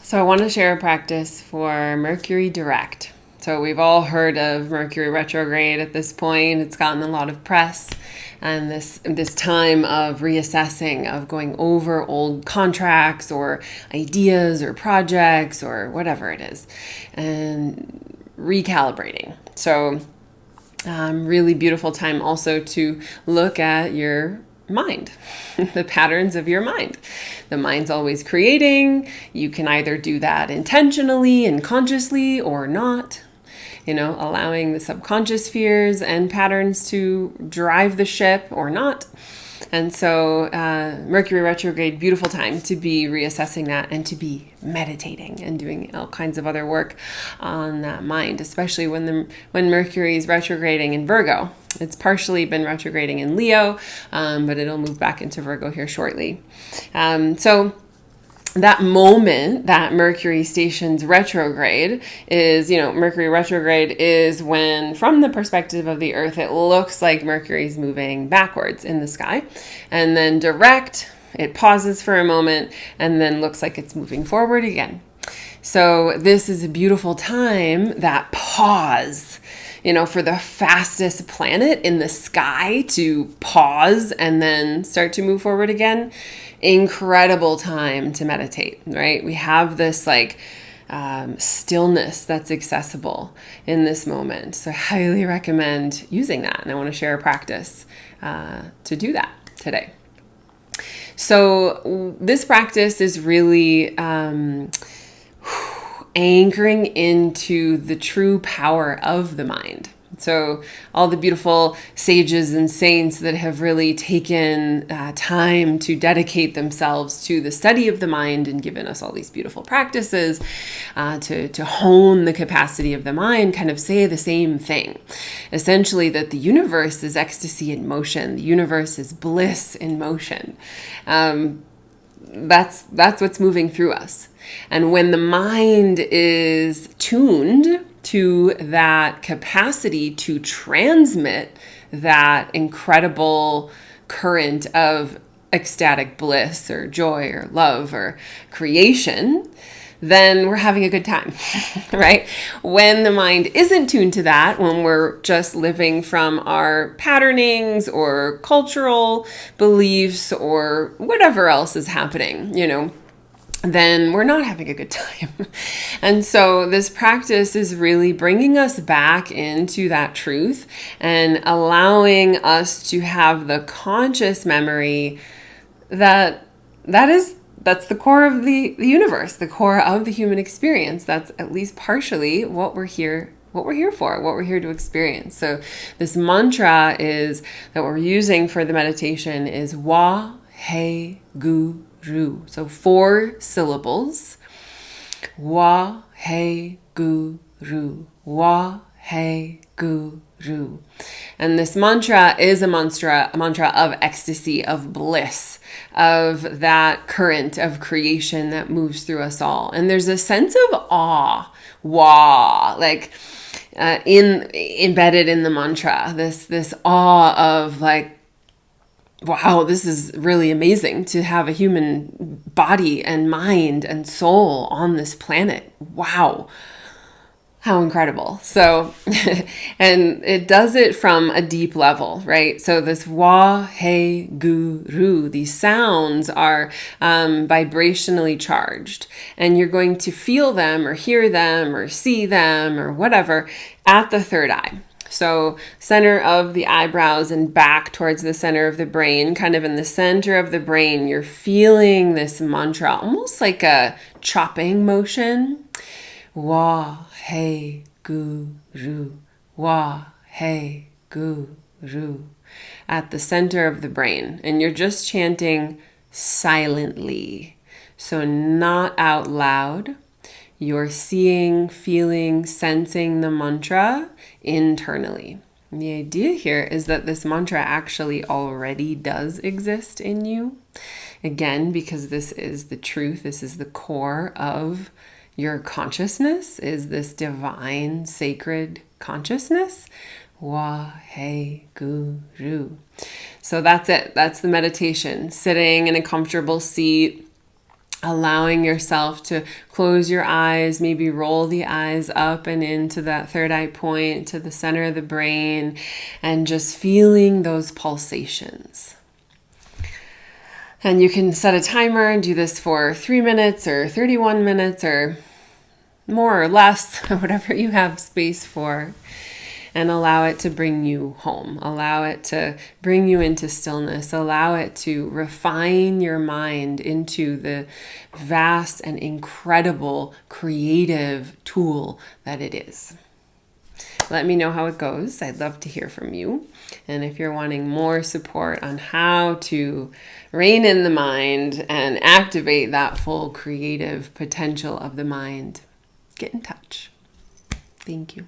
So I want to share a practice for Mercury direct. So we've all heard of Mercury retrograde at this point. It's gotten a lot of press, and this time of reassessing, of going over old contracts or ideas or projects or whatever it is, and recalibrating. So really beautiful time also to look at your mind, the patterns of your mind. The mind's always creating. You can either do that intentionally and consciously or not. Allowing the subconscious fears and patterns to drive the ship or not. And so Mercury retrograde, beautiful time to be reassessing that and to be meditating and doing all kinds of other work on that mind, especially when Mercury is retrograding in Virgo. It's partially been retrograding in Leo, but it'll move back into Virgo here shortly. So that moment that Mercury stations retrograde is, Mercury retrograde is when, from the perspective of the Earth, it looks like Mercury's moving backwards in the sky. And then direct, it pauses for a moment and then looks like it's moving forward again. So this is a beautiful time, that pause, for the fastest planet in the sky to pause and then start to move forward again. Incredible time to meditate, right? We have this stillness that's accessible in this moment. So I highly recommend using that. And I want to share a practice to do that today. So this practice is really anchoring into the true power of the mind. So all the beautiful sages and saints that have really taken time to dedicate themselves to the study of the mind and given us all these beautiful practices to hone the capacity of the mind kind of say the same thing. Essentially that the universe is ecstasy in motion. The universe is bliss in motion. That's what's moving through us. And when the mind is tuned to that capacity to transmit that incredible current of ecstatic bliss or joy or love or creation, then we're having a good time, right? When the mind isn't tuned to that, when we're just living from our patternings or cultural beliefs or whatever else is happening, then we're not having a good time. And so this practice is really bringing us back into that truth and allowing us to have the conscious memory that's the core of the universe, the core of the human experience. That's at least partially what we're here for, what we're here to experience. So this mantra is that we're using for the meditation is Wa He Gu Ru. So 4 syllables. Wa He Gu Ru. Wa He Gu Ru. And this mantra is a mantra of ecstasy, of bliss, of that current of creation that moves through us all. And there's a sense of awe, embedded in the mantra. This awe of wow, this is really amazing to have a human body and mind and soul on this planet. Wow. How incredible. So, and it does it from a deep level, right? So this Wa He Gu Ru, these sounds are vibrationally charged, and you're going to feel them or hear them or see them or whatever at the third eye. So center of the eyebrows and back towards the center of the brain, kind of in the center of the brain, you're feeling this mantra, almost like a chopping motion. Wa He Gu Ru. Wa He Gu Ru. At the center of the brain. And you're just chanting silently. So not out loud. You're seeing, feeling, sensing the mantra internally. And the idea here is that this mantra actually already does exist in you. Again, because this is the truth, this is the core of your consciousness, is this divine, sacred consciousness. Wa He Gu Ru. So that's it. That's the meditation. Sitting in a comfortable seat, allowing yourself to close your eyes, maybe roll the eyes up and into that third eye point, to the center of the brain, and just feeling those pulsations. And you can set a timer and do this for 3 minutes or 31 minutes or more or less, whatever you have space for. And allow it to bring you home. Allow it to bring you into stillness. Allow it to refine your mind into the vast and incredible creative tool that it is. Let me know how it goes. I'd love to hear from you. And if you're wanting more support on how to rein in the mind and activate that full creative potential of the mind, get in touch. Thank you.